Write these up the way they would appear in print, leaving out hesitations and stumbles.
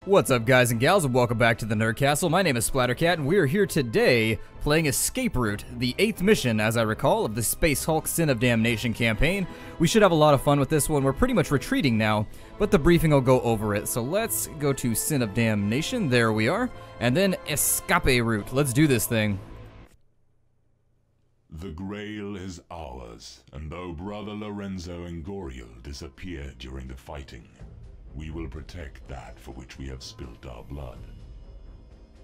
What's up, guys and gals, and welcome back to the Nerd Castle. My name is Splattercat, and we are here today playing Escape Route, the 8th mission, as I recall, of the Space Hulk Sin of Damnation campaign. We should have a lot of fun with this one. We're pretty much retreating now, but the briefing will go over it. So let's go to Sin of Damnation. There we are. And then Escape Route. Let's do this thing. The Grail is ours, and though Brother Lorenzo and Goriel disappeared during the fighting, we will protect that for which we have spilt our blood.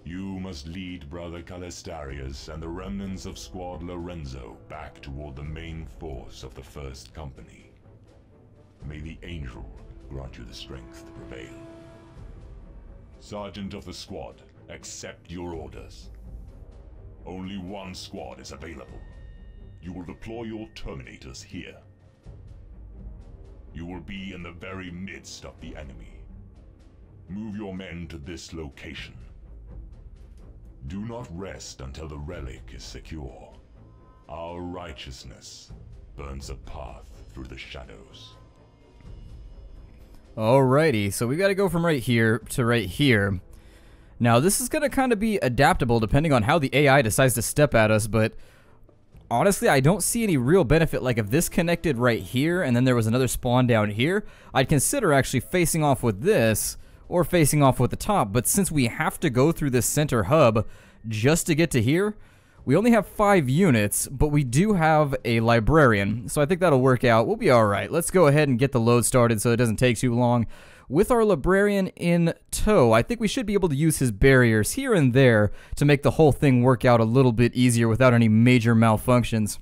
You must lead Brother Calistarius and the remnants of Squad Lorenzo back toward the main force of the First Company. May the Angel grant you the strength to prevail. Sergeant of the squad, accept your orders. Only one squad is available. You will deploy your Terminators here. You will be in the very midst of the enemy. Move your men to this location. Do not rest until the relic is secure. Our righteousness burns a path through the shadows. Alrighty, so we gotta go from right here to right here. Now, this is gonna kind of be adaptable depending on how the AI decides to step at us, but honestly, I don't see any real benefit. Like, if this connected right here and then there was another spawn down here, I'd consider actually facing off with this or facing off with the top. But since we have to go through this center hub just to get to here, we only have 5 units, but we do have a librarian. So I think that'll work out. We'll be alright. Let's go ahead and get the load started so it doesn't take too long. With our librarian in tow, I think we should be able to use his barriers here and there to make the whole thing work out a little bit easier without any major malfunctions.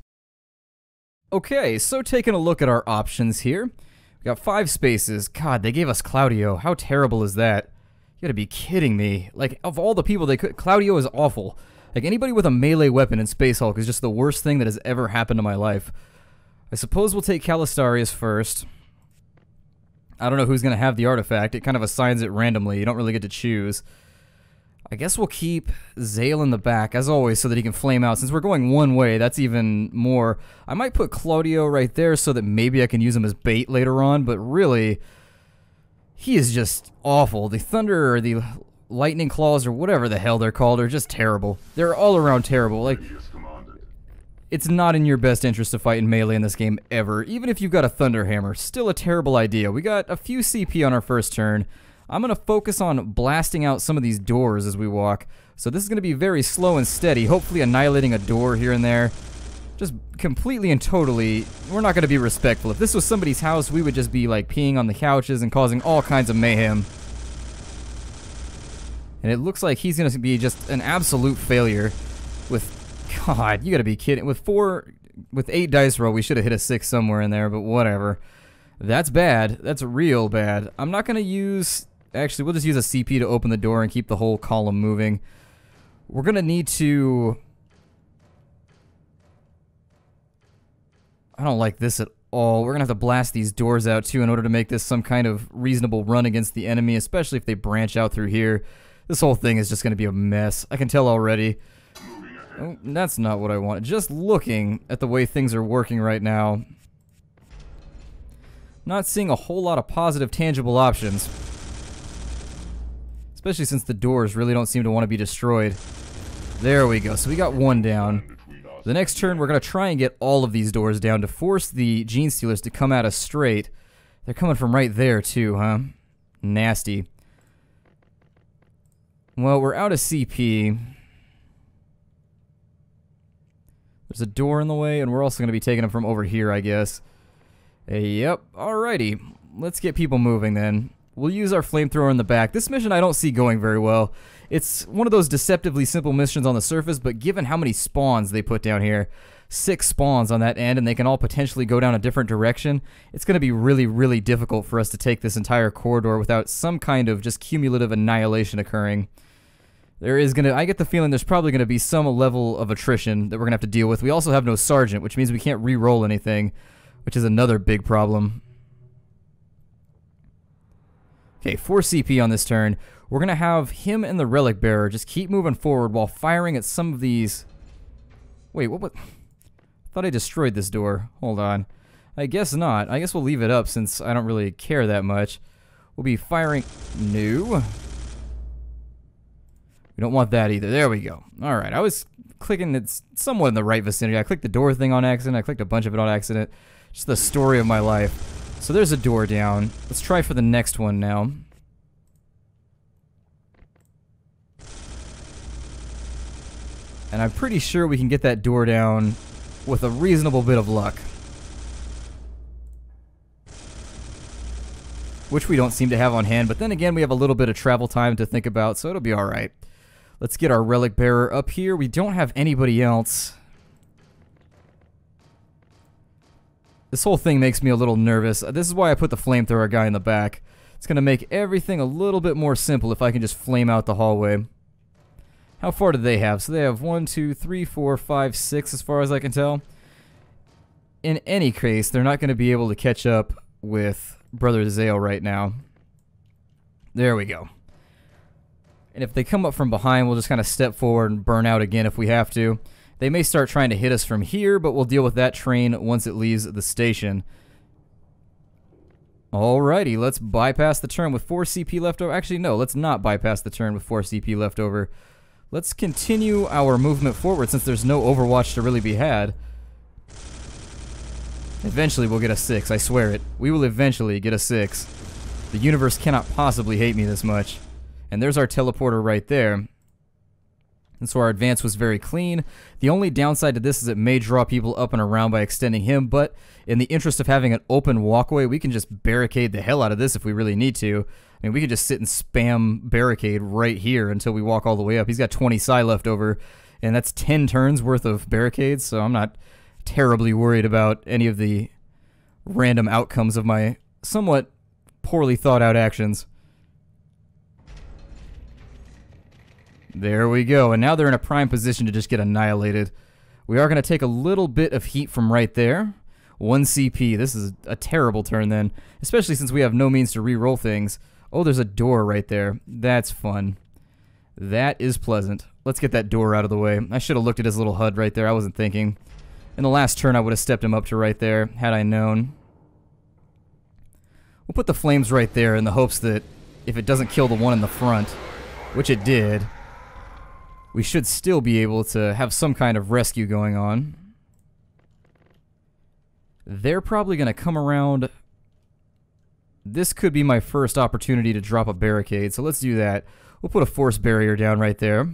Okay, so taking a look at our options here. We got 5 spaces. God, they gave us Claudio. How terrible is that? You gotta be kidding me. Like, of all the people they could, Claudio is awful. Like, anybody with a melee weapon in Space Hulk is just the worst thing that has ever happened to my life. I suppose we'll take Calistarius first. I don't know who's going to have the artifact. It kind of assigns it randomly. You don't really get to choose. I guess we'll keep Zale in the back, as always, so that he can flame out. Since we're going one way, that's even more. I might put Claudio right there so that maybe I can use him as bait later on, but really, he is just awful. The Thunder or the Lightning Claws or whatever the hell they're called are just terrible. They're all around terrible. Like, it's not in your best interest to fight in melee in this game ever, even if you've got a Thunder Hammer. Still a terrible idea. We got a few CP on our first turn. I'm going to focus on blasting out some of these doors as we walk. So this is going to be very slow and steady, hopefully annihilating a door here and there. Just completely and totally, we're not going to be respectful. If this was somebody's house, we would just be like peeing on the couches and causing all kinds of mayhem. And it looks like he's going to be just an absolute failure with... God, you gotta be kidding. With 8 dice roll, we should have hit a 6 somewhere in there, but whatever. That's bad. That's real bad. I'm not gonna use... Actually, we'll just use a CP to open the door and keep the whole column moving. We're gonna need to... I don't like this at all. We're gonna have to blast these doors out, too, in order to make this some kind of reasonable run against the enemy, especially if they branch out through here. This whole thing is just gonna be a mess. I can tell already. Oh, that's not what I wanted. Just looking at the way things are working right now, not seeing a whole lot of positive, tangible options. Especially since the doors really don't seem to want to be destroyed. There we go. So we got 1 down. The next turn, we're going to try and get all of these doors down to force the Genestealers to come at us straight. They're coming from right there, too, huh? Nasty. Well, we're out of CP. There's a door in the way, and we're also going to be taking them from over here, I guess. Yep, alrighty. Let's get people moving, then. We'll use our flamethrower in the back. This mission I don't see going very well. It's one of those deceptively simple missions on the surface, but given how many spawns they put down here, 6 spawns on that end, and they can all potentially go down a different direction, it's going to be really, really difficult for us to take this entire corridor without some kind of just cumulative annihilation occurring. There is going to, I get the feeling there's probably going to be some level of attrition that we're going to have to deal with. We also have no sergeant, which means we can't re-roll anything, which is another big problem. Okay, 4 CP on this turn. We're going to have him and the relic bearer just keep moving forward while firing at some of these... Wait, what? I thought I destroyed this door. Hold on. I guess not. I guess we'll leave it up since I don't really care that much. We'll be firing... No. We don't want that either. There we go. All right, I was clicking it's somewhat in the right vicinity. I clicked the door thing on accident. I clicked a bunch of it on accident. Just the story of my life. So there's a door down. Let's try for the next one now. And I'm pretty sure we can get that door down with a reasonable bit of luck. Which we don't seem to have on hand, but then again we have a little bit of travel time to think about, so it'll be alright. Let's get our relic bearer up here. We don't have anybody else. This whole thing makes me a little nervous. This is why I put the flamethrower guy in the back. It's going to make everything a little bit more simple if I can just flame out the hallway. How far do they have? So they have 1, 2, 3, 4, 5, 6 as far as I can tell. In any case, they're not going to be able to catch up with Brother Zale right now. There we go. And if they come up from behind, we'll just kind of step forward and burn out again if we have to. They may start trying to hit us from here, but we'll deal with that train once it leaves the station. Alrighty, let's bypass the turn with 4 CP left over. Actually, no, let's not bypass the turn with 4 CP left over. Let's continue our movement forward since there's no Overwatch to really be had. Eventually we'll get a 6, I swear it. We will eventually get a 6. The universe cannot possibly hate me this much. And there's our teleporter right there. And so our advance was very clean. The only downside to this is it may draw people up and around by extending him, but in the interest of having an open walkway, we can just barricade the hell out of this if we really need to. I mean, we could just sit and spam barricade right here until we walk all the way up. He's got 20 psi left over, and that's 10 turns worth of barricades, so I'm not terribly worried about any of the random outcomes of my somewhat poorly thought out actions. There we go, and now they're in a prime position to just get annihilated. We are going to take a little bit of heat from right there. 1 CP. This is a terrible turn then, especially since we have no means to re-roll things. Oh, there's a door right there. That's fun. That is pleasant. Let's get that door out of the way. I should have looked at his little HUD right there. I wasn't thinking. In the last turn, I would have stepped him up to right there, had I known. We'll put the flames right there in the hopes that if it doesn't kill the one in the front, which it did, we should still be able to have some kind of rescue going on. They're probably going to come around. This could be my first opportunity to drop a barricade, so let's do that. We'll put a force barrier down right there.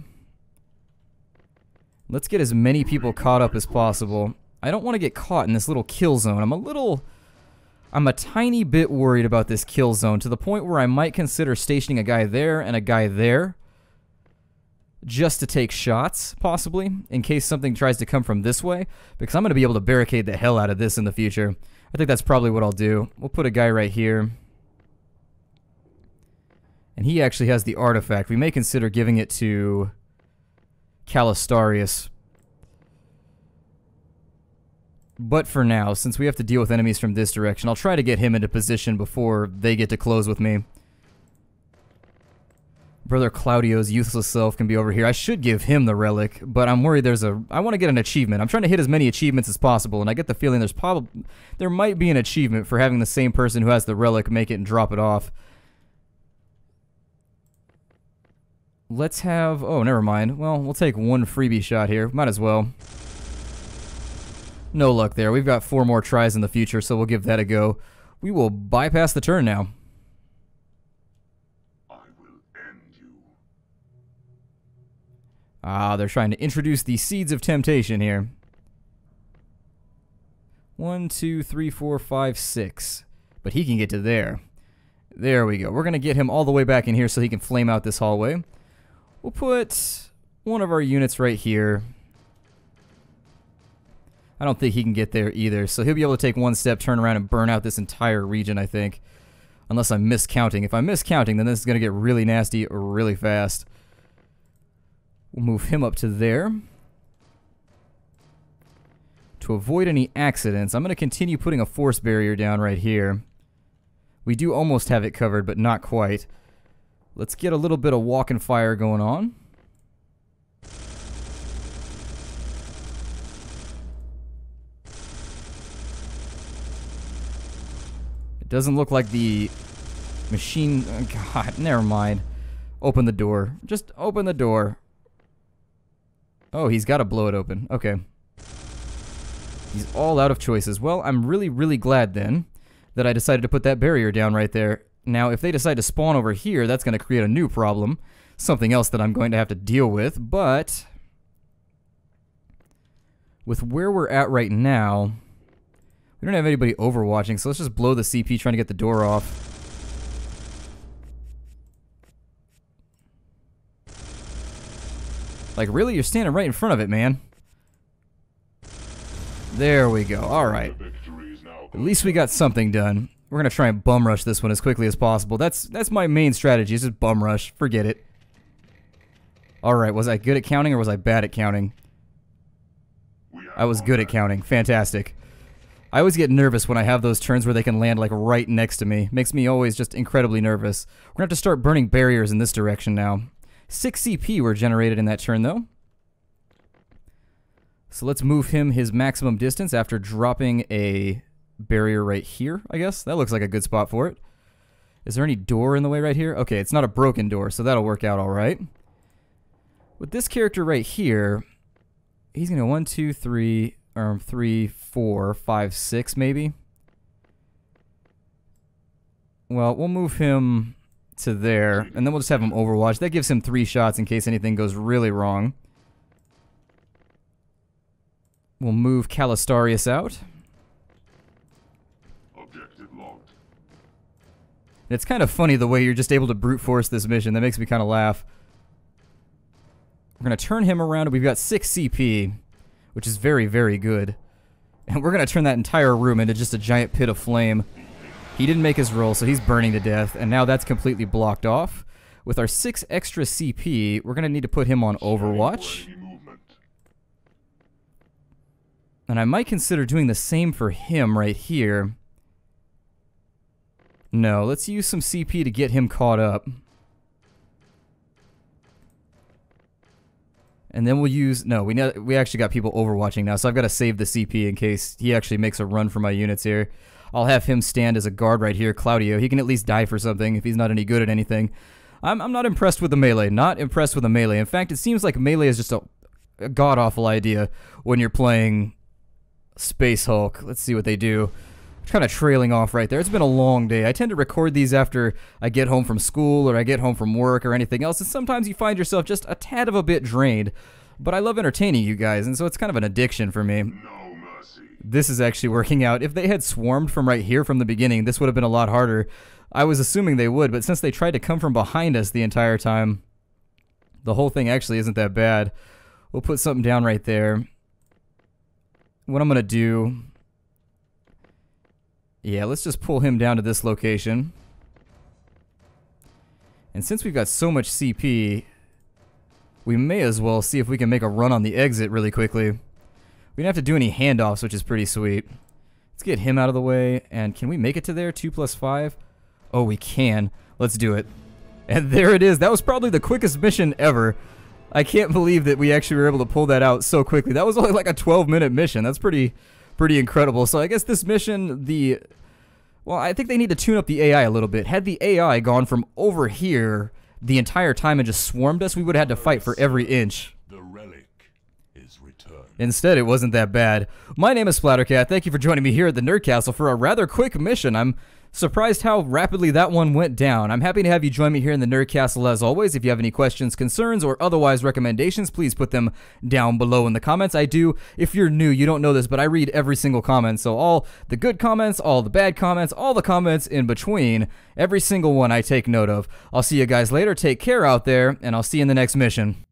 Let's get as many people caught up as possible. I don't want to get caught in this little kill zone. I'm a tiny bit worried about this kill zone, to the point where I might consider stationing a guy there and a guy there, just to take shots, possibly, in case something tries to come from this way, because I'm going to be able to barricade the hell out of this in the future. I think that's probably what I'll do. We'll put a guy right here. And he actually has the artifact. We may consider giving it to Calistarius. But for now, since we have to deal with enemies from this direction, I'll try to get him into position before they get to close with me. Brother Claudio's useless self can be over here. I should give him the relic, but I'm worried I want to get an achievement. I'm trying to hit as many achievements as possible, and I get the feeling there might be an achievement for having the same person who has the relic make it and drop it off. Let's have... oh, never mind. Well, we'll take one freebie shot here. Might as well. No luck there. We've got 4 more tries in the future, so we'll give that a go. We will bypass the turn now. Ah, they're trying to introduce the seeds of temptation here. 1, 2, 3, 4, 5, 6. But he can get to there. There we go. We're going to get him all the way back in here so he can flame out this hallway. We'll put one of our units right here. I don't think he can get there either, so he'll be able to take one step, turn around, and burn out this entire region, I think. Unless I'm miscounting. If I'm miscounting, then this is going to get really nasty really fast. We'll move him up to there. To avoid any accidents, I'm going to continue putting a force barrier down right here. We do almost have it covered, but not quite. Let's get a little bit of walk and fire going on. It doesn't look like the machine... oh, God, never mind. Open the door. Just open the door. Oh, he's got to blow it open. Okay. He's all out of choices. Well, I'm really, really glad then that I decided to put that barrier down right there. Now, if they decide to spawn over here, that's going to create a new problem. Something else that I'm going to have to deal with, but with where we're at right now, we don't have anybody overwatching, so let's just blow the CP trying to get the door off. Like, really? You're standing right in front of it, man. There we go. Alright. At least we got something done. We're going to try and bum rush this one as quickly as possible. That's my main strategy, is just bum rush. Forget it. Alright, was I good at counting or was I bad at counting? I was good at counting. Fantastic. I always get nervous when I have those turns where they can land like right next to me. Makes me always just incredibly nervous. We're going to have to start burning barriers in this direction now. 6 CP were generated in that turn though. So let's move him his maximum distance after dropping a barrier right here, I guess. That looks like a good spot for it. Is there any door in the way right here? Okay, it's not a broken door, so that'll work out alright. With this character right here, he's going to 1, 2, 3, 3, 4, 5, 6 maybe. Well, we'll move him to there, and then we'll just have him overwatch. That gives him 3 shots in case anything goes really wrong. We'll move Calistarius out. Objective locked. It's kind of funny the way you're just able to brute force this mission. That makes me kind of laugh. We're going to turn him around, and we've got 6 CP, which is very, very good. And we're going to turn that entire room into just a giant pit of flame. He didn't make his roll, so he's burning to death, and now that's completely blocked off. With our 6 extra CP, we're going to need to put him on Overwatch. And I might consider doing the same for him right here. No, let's use some CP to get him caught up. And then we'll use... No, we actually got people overwatching now, so I've got to save the CP in case he actually makes a run for my units here. I'll have him stand as a guard right here, Claudio. He can at least die for something if he's not any good at anything. I'm not impressed with the melee. Not impressed with the melee. In fact, it seems like melee is just a god-awful idea when you're playing Space Hulk. Let's see what they do. Kind of trailing off right there. It's been a long day. I tend to record these after I get home from school or I get home from work or anything else, and sometimes you find yourself just a tad of a bit drained. But I love entertaining you guys, and so it's kind of an addiction for me. No mercy. This is actually working out. If they had swarmed from right here from the beginning, this would have been a lot harder. I was assuming they would, but since they tried to come from behind us the entire time, the whole thing actually isn't that bad. We'll put something down right there. What I'm going to do... Yeah, let's just pull him down to this location. And since we've got so much CP, we may as well see if we can make a run on the exit really quickly. We don't have to do any handoffs, which is pretty sweet. Let's get him out of the way. And can we make it to there? 2 + 5? Oh, we can. Let's do it. And there it is. That was probably the quickest mission ever. I can't believe that we actually were able to pull that out so quickly. That was only like a 12-minute mission. That's pretty incredible. So I guess this mission, well, I think they need to tune up the AI a little bit. Had the AI gone from over here the entire time and just swarmed us, we would have had to fight for every inch. The relic is returned. Instead, it wasn't that bad. My name is Splattercat. Thank you for joining me here at the Nerd Castle for a rather quick mission. I'm surprised how rapidly that one went down. I'm happy to have you join me here in the Nerd Castle as always. If you have any questions, concerns, or otherwise recommendations, please put them down below in the comments. I do, if you're new, you don't know this, but I read every single comment. So all the good comments, all the bad comments, all the comments in between, every single one I take note of. I'll see you guys later. Take care out there, and I'll see you in the next mission.